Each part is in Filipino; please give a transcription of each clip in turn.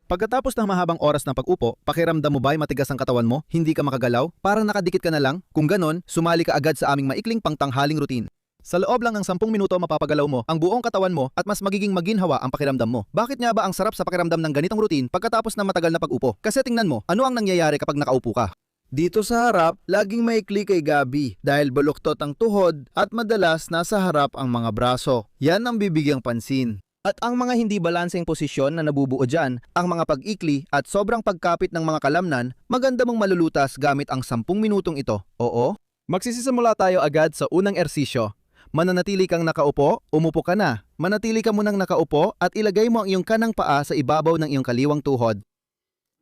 Pagkatapos ng mahabang oras ng pag-upo, pakiramdam mo ba'y matigas ang katawan mo? Hindi ka makagalaw? Parang nakadikit ka na lang? Kung ganon, sumali ka agad sa aming maikling pangtanghaling routine. Sa loob lang ng 10 minuto mapapagalaw mo ang buong katawan mo at mas magiging maginhawa ang pakiramdam mo. Bakit nga ba ang sarap sa pakiramdam ng ganitong routine pagkatapos ng matagal na pag-upo? Kasi tingnan mo, ano ang nangyayari kapag nakaupo ka? Dito sa harap, laging maikli kay Gabi dahil baluktot ang tuhod at madalas nasa harap ang mga braso. Yan ang bibigyang pansin. At ang mga hindi balanseng posisyon na nabubuo dyan, ang mga pag-ikli at sobrang pagkapit ng mga kalamnan, maganda mong malulutas gamit ang 10 minutong ito. Oo? Magsisisimula tayo agad sa unang ersisyo. Mananatili kang nakaupo, umupo ka na. Manatili ka munang nakaupo at ilagay mo ang iyong kanang paa sa ibabaw ng iyong kaliwang tuhod.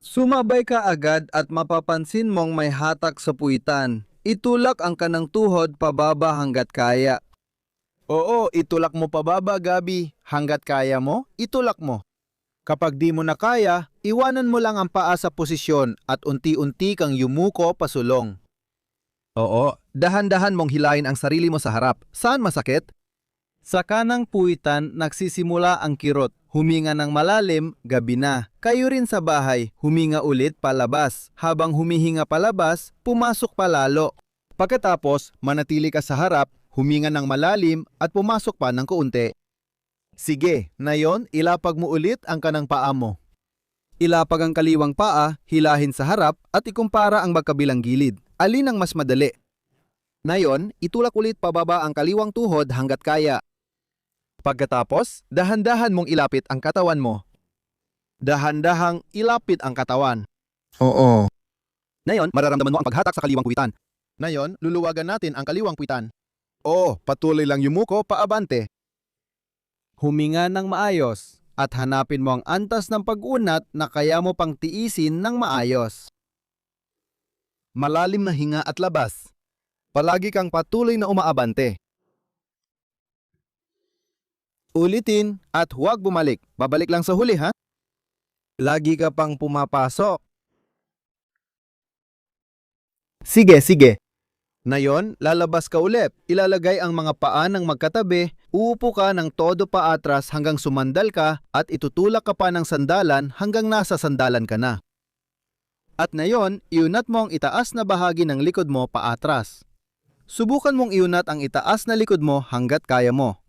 Sumabay ka agad at mapapansin mong may hatak sa puwitan. Itulak ang kanang tuhod pababa hanggat kaya. Oo, itulak mo pababa, Gabi. Hanggat kaya mo, itulak mo. Kapag di mo na kaya, iwanan mo lang ang paa sa posisyon at unti-unti kang yumuko pasulong. Oo, dahan-dahan mong hilahin ang sarili mo sa harap. Saan masakit? Sa kanang puwitan, nagsisimula ang kirot. Huminga ng malalim, gabi na. Kayo rin sa bahay, huminga ulit palabas. Habang humihinga palabas, pumasok palalo. Pagkatapos, manatili ka sa harap, huminga ng malalim at pumasok pa ng kaunti. Sige, ngayon ilapag mo ulit ang kanang paa mo. Ilapag ang kaliwang paa, hilahin sa harap at ikumpara ang magkabilang gilid. Alin ang mas madali? Ngayon, itulak ulit pababa ang kaliwang tuhod hanggat kaya. Pagkatapos, dahan-dahan mong ilapit ang katawan mo. Dahan-dahang ilapit ang katawan. Oo. Ngayon, mararamdaman mo ang paghatak sa kaliwang puwitan. Ngayon, luluwagan natin ang kaliwang puwitan. Oo, patuloy lang yumuko paabante. Huminga ng maayos at hanapin mo ang antas ng pag-unat na kaya mo pang tiisin ng maayos. Malalim na hinga at labas. Palagi kang patuloy na umaabante. Ulitin at huwag bumalik. Babalik lang sa huli, ha? Lagi ka pang pumapasok. Sige. Ngayon, lalabas ka ulit. Ilalagay ang mga paa ng magkatabi, uupo ka ng todo paatras hanggang sumandal ka at itutulak ka pa ng sandalan hanggang nasa sandalan ka na. At ngayon, iunat mo ang itaas na bahagi ng likod mo paatras. Subukan mong iunat ang itaas na likod mo hanggat kaya mo.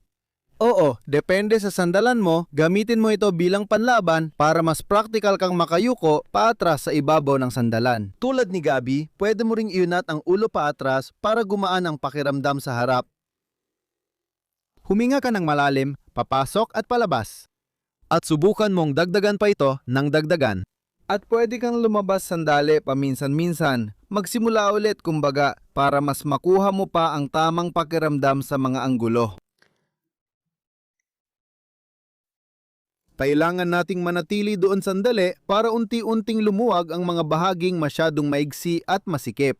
Oo, depende sa sandalan mo, gamitin mo ito bilang panlaban para mas practical kang makayuko paatras sa ibabaw ng sandalan. Tulad ni Gabi, pwede mo ring iunat ang ulo paatras para gumaan ang pakiramdam sa harap. Huminga ka ng malalim, papasok at palabas. At subukan mong dagdagan pa ito ng dagdagan. At pwede kang lumabas sandali paminsan-minsan. Magsimula ulit kumbaga para mas makuha mo pa ang tamang pakiramdam sa mga anggulo. Kailangan nating manatili doon sandali para unti-unting lumuwag ang mga bahaging masyadong maigsi at masikip.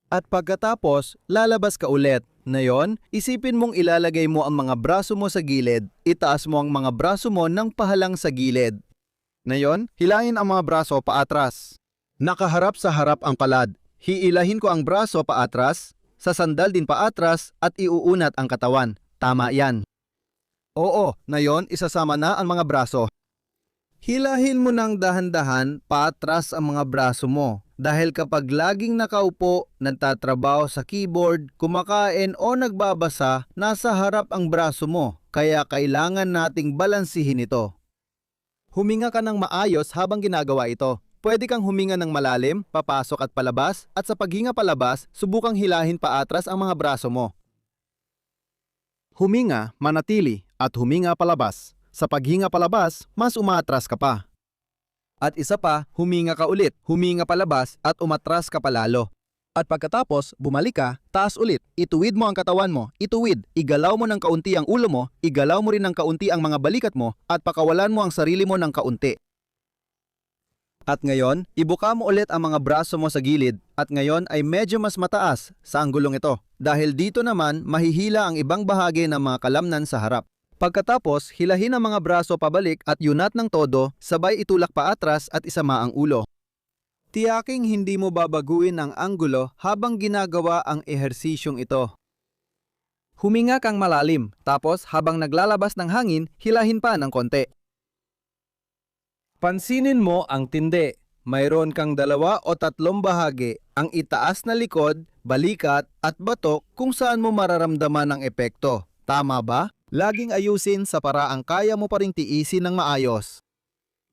At pagkatapos, lalabas ka ulit. Ngayon, isipin mong ilalagay mo ang mga braso mo sa gilid. Itaas mo ang mga braso mo ng pahalang sa gilid. Ngayon, hilahin ang mga braso paatras. Nakaharap sa harap ang palad. Hiilahin ko ang braso paatras, sasandal din paatras at iuunat ang katawan. Tama yan. Oo, ngayon isasama na ang mga braso. Hilahin mo ng dahan-dahan paatras ang mga braso mo. Dahil kapag laging nakaupo, nagtatrabaho sa keyboard, kumakain o nagbabasa, nasa harap ang braso mo. Kaya kailangan nating balansihin ito. Huminga ka ng maayos habang ginagawa ito. Pwede kang huminga ng malalim, papasok at palabas, at sa paghinga palabas, subukang hilahin paatras ang mga braso mo. Huminga, manatili, at huminga palabas. Sa paghinga palabas, mas umatras ka pa. At isa pa, huminga ka ulit, huminga palabas at umatras ka palalo. At pagkatapos, bumalik ka, taas ulit. Ituwid mo ang katawan mo, ituwid. Igalaw mo ng kaunti ang ulo mo, igalaw mo rin ng kaunti ang mga balikat mo, at pakawalan mo ang sarili mo ng kaunti. At ngayon, ibuka mo ulit ang mga braso mo sa gilid at ngayon ay medyo mas mataas sa anggulong ito. Dahil dito naman, mahihila ang ibang bahagi ng mga kalamnan sa harap. Pagkatapos, hilahin ang mga braso pabalik at yunat ng todo, sabay itulak paatras at isama ang ulo. Tiyaking hindi mo babaguin ang anggulo habang ginagawa ang ehersisyong ito. Huminga kang malalim, tapos habang naglalabas ng hangin, hilahin pa ng konti. Pansinin mo ang tindi. Mayroon kang 2 o 3 bahagi, ang itaas na likod, balikat at batok kung saan mo mararamdaman ang epekto. Tama ba? Laging ayusin sa paraang kaya mo pa ring tiisin ng maayos.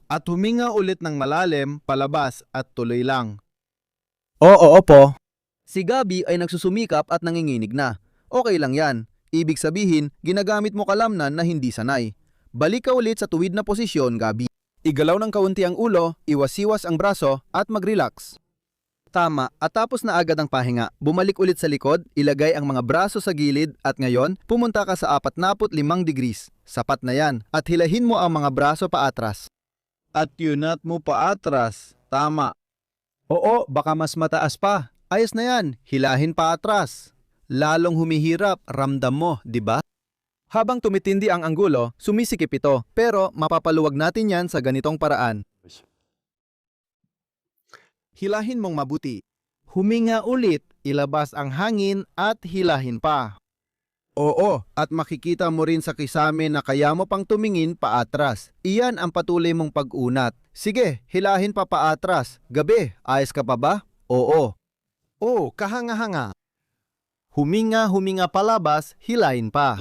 At huminga ulit ng malalim, palabas at tuloy lang. Oo, opo. Si Gabi ay nagsusumikap at nanginginig na. Okay lang yan. Ibig sabihin, ginagamit mo kalamnan na hindi sanay. Balik ka ulit sa tuwid na posisyon, Gabi. Igalaw ng kaunti ang ulo, iwas-iwas ang braso at mag-relax. Tama, at tapos na agad ang pahinga. Bumalik ulit sa likod, ilagay ang mga braso sa gilid at ngayon, pumunta ka sa 45 degrees. Sapat na yan at hilahin mo ang mga braso paatras. At yunat mo paatras. Tama. Oo, baka mas mataas pa. Ayos na yan, hilahin paatras. Lalong humihirap, ramdam mo, di ba? Habang tumitindi ang anggulo, sumisikip ito, pero mapapaluwag natin yan sa ganitong paraan. Hilahin mong mabuti. Huminga ulit, ilabas ang hangin at hilahin pa. Oo, at makikita mo rin sa kisame na kaya mo pang tumingin paatras. Iyan ang patuloy mong pag-unat. Sige, hilahin pa paatras. Gabi, ayos ka pa ba? Oo. Oo, kahanga-hanga. Huminga palabas, hilahin pa.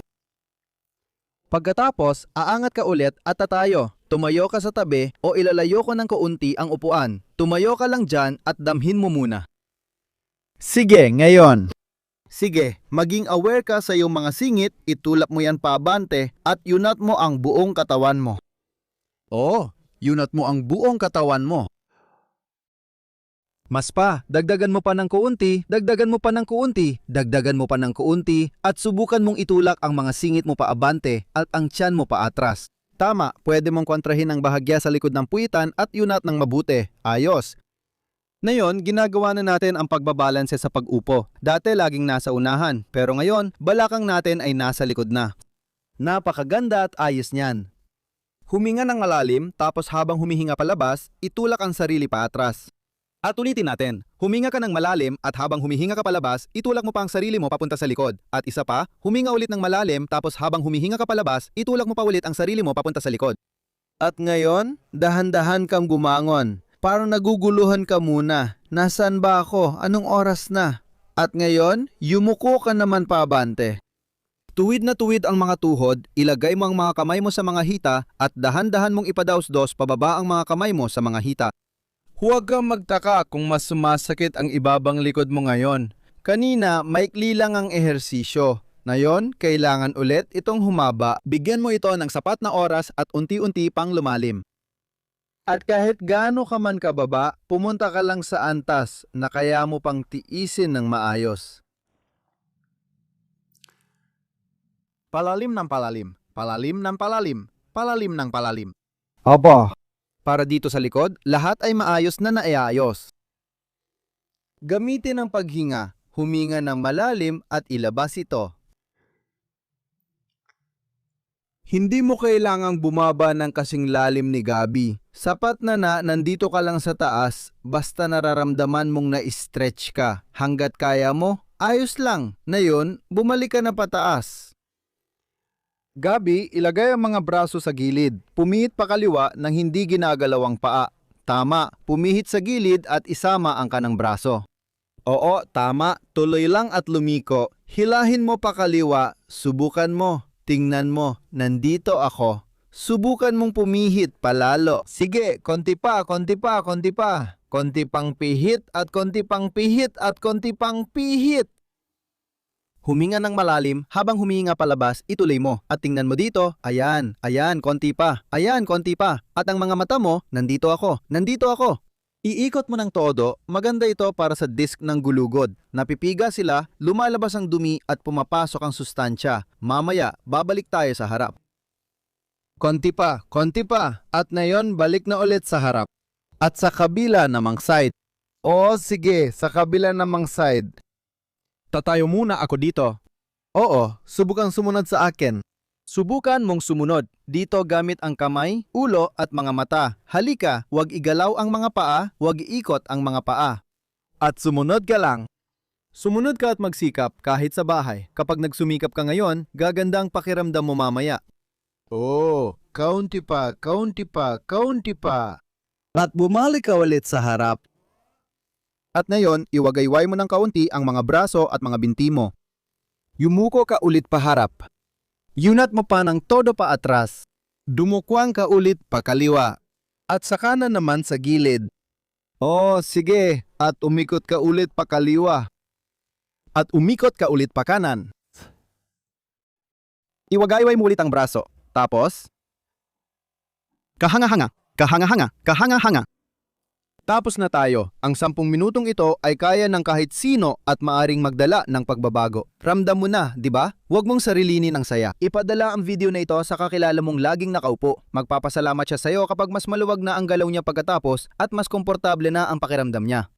Pagkatapos, aangat ka ulit at tatayo. Tumayo ka sa tabi o ilalayo ko ng kaunti ang upuan. Tumayo ka lang dyan at damhin mo muna. Sige, ngayon. Sige, maging aware ka sa iyong mga singit, itulak mo yan paabante at yunat mo ang buong katawan mo. Oo, yunat mo ang buong katawan mo. Mas pa, dagdagan mo pa ng kuunti, dagdagan mo pa ng kuunti, dagdagan mo pa ng kuunti, at subukan mong itulak ang mga singit mo paabante at ang tiyan mo paatras. Tama, pwede mong kontrahin ang bahagya sa likod ng puwitan at yunat ng mabuti. Ayos. Ngayon, ginagawa na natin ang pagbabalanse sa pag-upo. Dati laging nasa unahan, pero ngayon, balakang natin ay nasa likod na. Napakaganda at ayos niyan. Huminga ng malalim, tapos habang humihinga palabas, itulak ang sarili paatras. At ulitin natin, huminga ka ng malalim at habang humihinga ka palabas, itulak mo pa ang sarili mo papunta sa likod. At isa pa, huminga ulit ng malalim tapos habang humihinga ka palabas, itulak mo pa ulit ang sarili mo papunta sa likod. At ngayon, dahan-dahan kang gumangon. Parang naguguluhan ka muna. Nasaan ba ako? Anong oras na? At ngayon, yumuko ka naman paabante. Tuwid na tuwid ang mga tuhod, ilagay mo ang mga kamay mo sa mga hita at dahan-dahan mong ipadaos-dos pababa ang mga kamay mo sa mga hita. Huwag kang magtaka kung mas sumasakit ang ibabang likod mo ngayon. Kanina, maikli lang ang ehersisyo. Ngayon, kailangan ulit itong humaba. Bigyan mo ito ng sapat na oras at unti-unti pang lumalim. At kahit gaano ka man kababa, pumunta ka lang sa antas na kaya mo pang tiisin ng maayos. Palalim ng palalim, palalim ng palalim, palalim ng palalim. Aba. Para dito sa likod, lahat ay maayos na naiayos. Gamitin ang paghinga, huminga ng malalim at ilabas ito. Hindi mo kailangang bumaba ng kasing lalim ni Gabi. Sapat na nandito ka lang sa taas, basta nararamdaman mong na-stretch ka. Hanggat kaya mo, ayos lang. Na yun, bumalik ka na pataas. Gabi, ilagay ang mga braso sa gilid. Pumihit pa kaliwa nang hindi ginagalaw ang paa. Tama, pumihit sa gilid at isama ang kanang braso. Oo, tama. Tuloy lang at lumiko. Hilahin mo pa kaliwa. Subukan mo. Tingnan mo. Nandito ako. Subukan mong pumihit palalo. Sige, konti pa, konti pa, konti pa. Konti pang pihit at konti pang pihit at konti pang pihit. Huminga ng malalim, habang humihinga palabas, ituloy mo. At tingnan mo dito, ayan, ayan, konti pa, ayan, konti pa. At ang mga mata mo, nandito ako, nandito ako. Iikot mo ng todo, maganda ito para sa disk ng gulugod. Napipiga sila, lumalabas ang dumi at pumapasok ang sustansya. Mamaya, babalik tayo sa harap. Konti pa, at ngayon balik na ulit sa harap. At sa kabila namang side. Oo, sige, sa kabila namang side. Tatayo muna ako dito. Oo, subukan sumunod sa akin. Subukan mong sumunod. Dito gamit ang kamay, ulo at mga mata. Halika, huwag igalaw ang mga paa, huwag iikot ang mga paa. At sumunod ka lang. Sumunod ka at magsikap kahit sa bahay. Kapag nagsumikap ka ngayon, gaganda ang pakiramdam mo mamaya. Oh, kaunti pa, kaunti pa, kaunti pa. At bumalik ka ulit sa harap. At ngayon, iwagayway mo ng kaunti ang mga braso at mga binti mo. Yumuko ka ulit paharap. Yunat mo pa ng todo pa atras. Dumukwang ka ulit pa kaliwa. At sa kanan naman sa gilid. Oh, sige. At umikot ka ulit pa kaliwa. At umikot ka ulit pa kanan. Iwagayway mo ulit ang braso. Tapos, kahanga-hanga, kahanga-hanga, kahanga-hanga. Tapos na tayo. Ang 10 minutong ito ay kaya ng kahit sino at maaring magdala ng pagbabago. Ramdam mo na, di ba? Huwag mong sarilinin ang saya. Ipadala ang video na ito sa kakilala mong laging nakaupo. Magpapasalamat siya sa iyo kapag mas maluwag na ang galaw niya pagkatapos at mas komportable na ang pakiramdam niya.